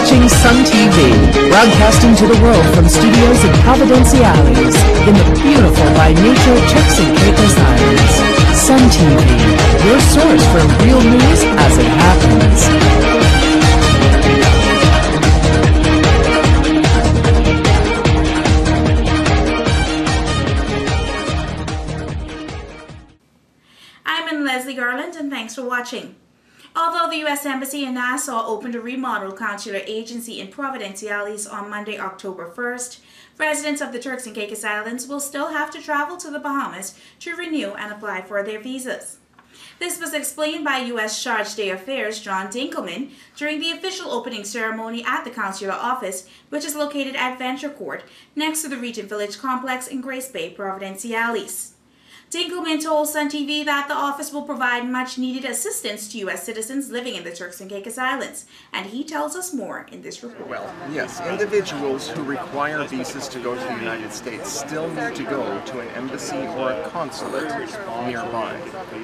watching Sun TV, broadcasting to the world from studios in Providenciales, in the beautiful by nature Turks and Caicos Islands. Sun TV, your source for real news as it happens. And thanks for watching. Although the U.S. Embassy in Nassau opened a remodeled consular agency in Providenciales on Monday, October 1st, residents of the Turks and Caicos Islands will still have to travel to the Bahamas to renew and apply for their visas. This was explained by U.S. Charge d'Affaires John Dinkelman during the official opening ceremony at the consular office, which is located at Venture Court, next to the Regent Village complex in Grace Bay, Providenciales. Dinkelman told Sun TV that the office will provide much-needed assistance to U.S. citizens living in the Turks and Caicos Islands, and he tells us more in this report. Well, yes, individuals who require visas to go to the United States still need to go to an embassy or a consulate nearby,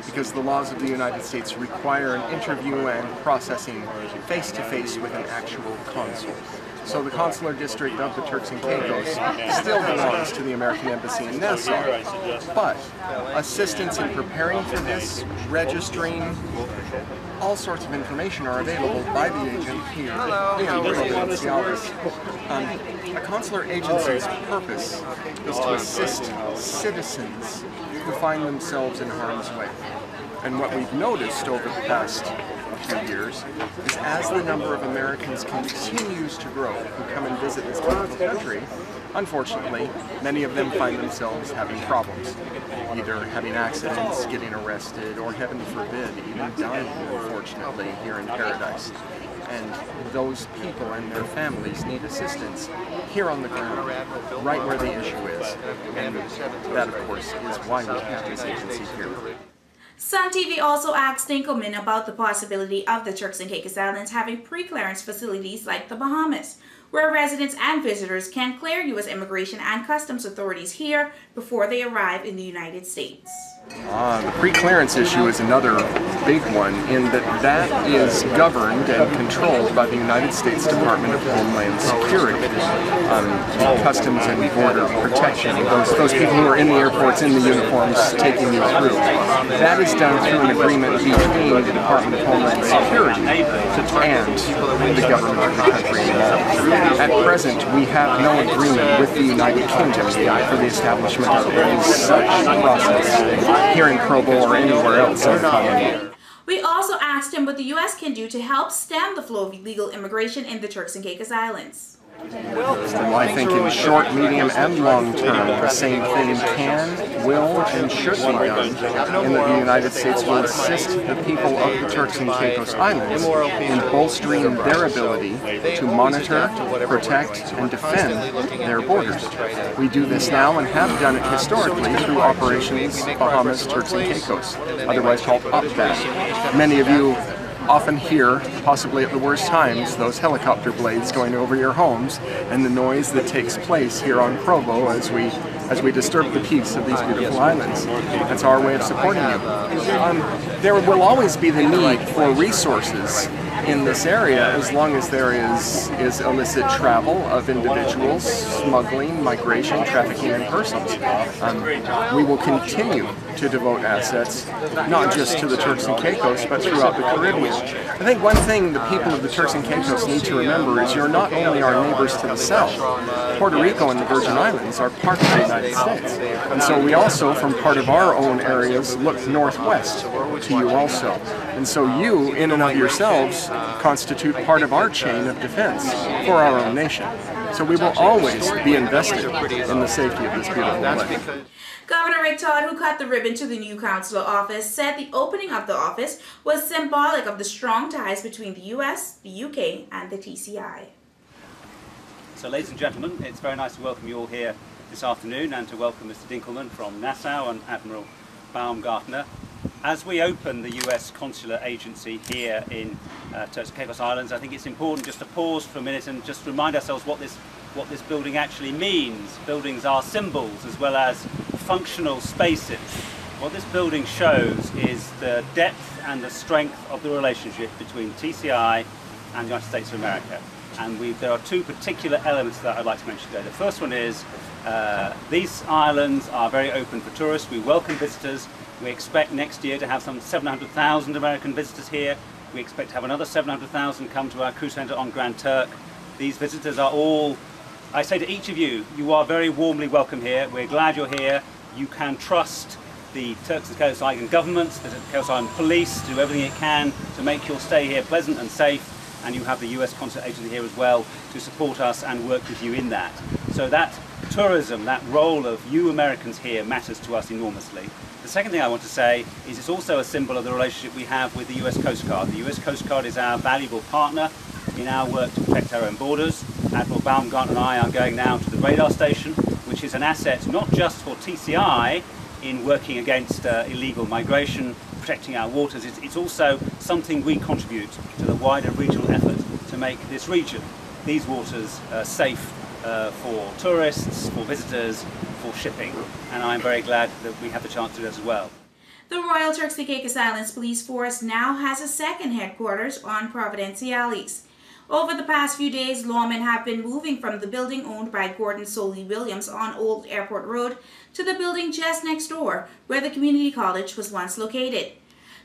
because the laws of the United States require an interview and processing face-to-face with an actual consul. So the consular district of the Turks and Caicos still belongs to the American Embassy in Nassau, but assistance in preparing for this, registering, all sorts of information are available by the agent here in Providenciales. A consular agency's purpose is to assist citizens who find themselves in harm's way. And what we've noticed over the past few years is as the number of Americans continues to grow who come and visit this beautiful country, unfortunately, many of them find themselves having problems, either having accidents, getting arrested, or heaven forbid, even dying, unfortunately, here in paradise. And those people and their families need assistance here on the ground, right where the issue is. And that, of course, is why we have this agency here. Sun TV also asked Dinkelman about the possibility of the Turks and Caicos Islands having pre-clearance facilities like the Bahamas, where residents and visitors can clear U.S. immigration and customs authorities here before they arrive in the United States. The pre-clearance issue is another big one in that is governed and controlled by the United States Department of Homeland Security. Customs and Border Protection, those people who are in the airports in the uniforms taking you through. That is done through an agreement between the Department of Homeland Security and the government of the country involved. At present, we have no agreement with the United Kingdom for the establishment of any such process here in Provo or anywhere else in the colony. We also asked him what the U.S. can do to help stem the flow of illegal immigration in the Turks and Caicos Islands. Well, I think in short, medium, and long term, the same thing can, will, and should be done in that the United States will assist the people of the Turks and Caicos Islands in bolstering their ability to monitor, protect, and defend their borders. We do this now and have done it historically through Operations Bahamas, Turks and Caicos, otherwise called OPBAT. Many of you often hear, possibly at the worst times, those helicopter blades going over your homes and the noise that takes place here on Provo as we disturb the peace of these beautiful islands. That's our way of supporting you. There will always be the need for resources in this area as long as there is illicit travel of individuals, smuggling, migration, trafficking in persons. We will continue to devote assets, not just to the Turks and Caicos, but throughout the Caribbean. I think one thing the people of the Turks and Caicos need to remember is you're not only our neighbors to the south. Puerto Rico and the Virgin Islands are part of the United States. And so we also, from part of our own areas, look northwest to you also. And so you, in and of yourselves, constitute part of our chain of defense for our own nation. So we will always be invested in the safety of this beautiful place. Governor Rick Todd, who cut the ribbon to the new consular office, said the opening of the office was symbolic of the strong ties between the U.S., the UK, and the TCI. So, ladies and gentlemen, it's very nice to welcome you all here this afternoon and to welcome Mr. Dinkelman from Nassau and Admiral Baumgartner. As we open the US Consular Agency here in Turks and Caicos Islands, I think it's important just to pause for a minute and just remind ourselves what this building actually means. Buildings are symbols as well as functional spaces. What this building shows is the depth and the strength of the relationship between TCI and the United States of America. And there are two particular elements that I'd like to mention today. The first one is these islands are very open for tourists. We welcome visitors. We expect next year to have some 700,000 American visitors here. We expect to have another 700,000 come to our cruise centre on Grand Turk. These visitors are all, I say to each of you, you are very warmly welcome here. We're glad you're here. You can trust the Turks and Caicos Island government, the Caicos Island police, to do everything it can to make your stay here pleasant and safe. And you have the US Consulate agency here as well to support us and work with you in that. So that tourism, that role of you Americans here matters to us enormously. The second thing I want to say is it's also a symbol of the relationship we have with the US Coast Guard. The US Coast Guard is our valuable partner in our work to protect our own borders. Admiral Baumgartner and I are going now to the radar station, which is an asset not just for TCI in working against illegal migration, protecting our waters. It's also something we contribute to the wider regional effort to make this region, these waters, safe for tourists, for visitors, for shipping. And I'm very glad that we have the chance to do this as well. The Royal Turks and Caicos Islands Police Force now has a second headquarters on Providenciales. Over the past few days, lawmen have been moving from the building owned by Gordon Soley Williams on Old Airport Road to the building just next door, where the community college was once located.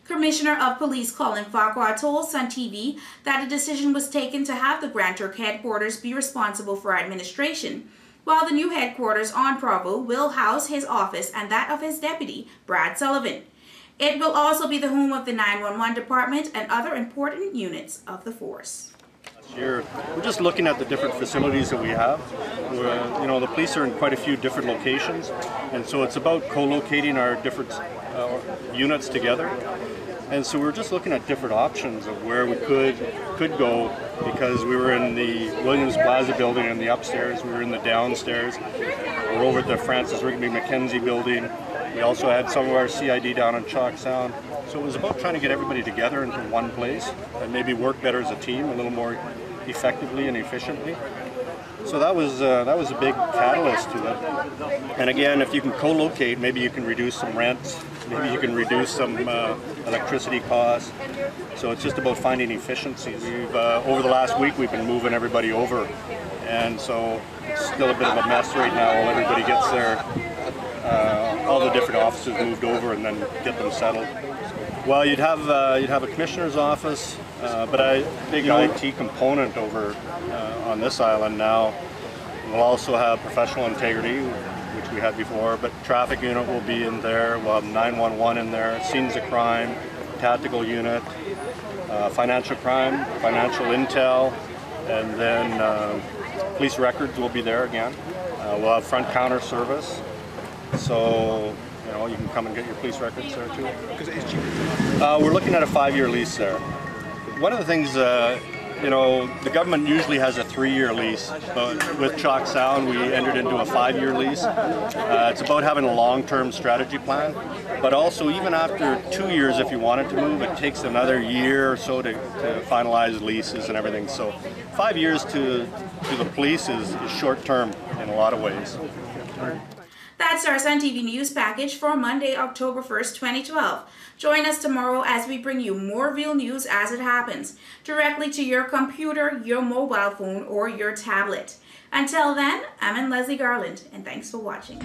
Commissioner of Police Colin Farquhar told Sun TV that a decision was taken to have the Grand Turk headquarters be responsible for administration, while the new headquarters on Provo will house his office and that of his deputy, Brad Sullivan. It will also be the home of the 911 department and other important units of the force. We're just looking at the different facilities that we have. You know, the police are in quite a few different locations, and so it's about co-locating our different units together. And so we're just looking at different options of where we could go, because we were in the Williams Plaza building in the upstairs, we were in the downstairs, we're over at the Francis Rigby Mackenzie building. We also had some of our CID down in Chalk Sound. So it was about trying to get everybody together into one place and maybe work better as a team, a little more effectively and efficiently. So that was a big catalyst to it. And again, if you can co-locate, maybe you can reduce some rent, maybe you can reduce some electricity costs. So it's just about finding efficiencies. Over the last week, we've been moving everybody over, and so it's still a bit of a mess right now while everybody gets their all the different offices moved over and then get them settled. Well, you'd have a commissioner's office, but a big IT component over on this island now. We'll also have professional integrity, which we had before, but traffic unit will be in there. We'll have 911 in there, scenes of crime, tactical unit, financial crime, financial intel, and then police records will be there again. We'll have front counter service, so you know, you can come and get your police records there too. We're looking at a 5-year lease there. One of the things, you know, the government usually has a 3-year lease, but with Chalk Sound we entered into a 5-year lease. It's about having a long-term strategy plan, but also even after 2 years, if you wanted to move, it takes another year or so to finalize leases and everything. So 5 years to the police is short-term in a lot of ways. That's our Sun TV News package for Monday, October 1st, 2012. Join us tomorrow as we bring you more real news as it happens, directly to your computer, your mobile phone, or your tablet. Until then, I'm Leslie Garland, and thanks for watching.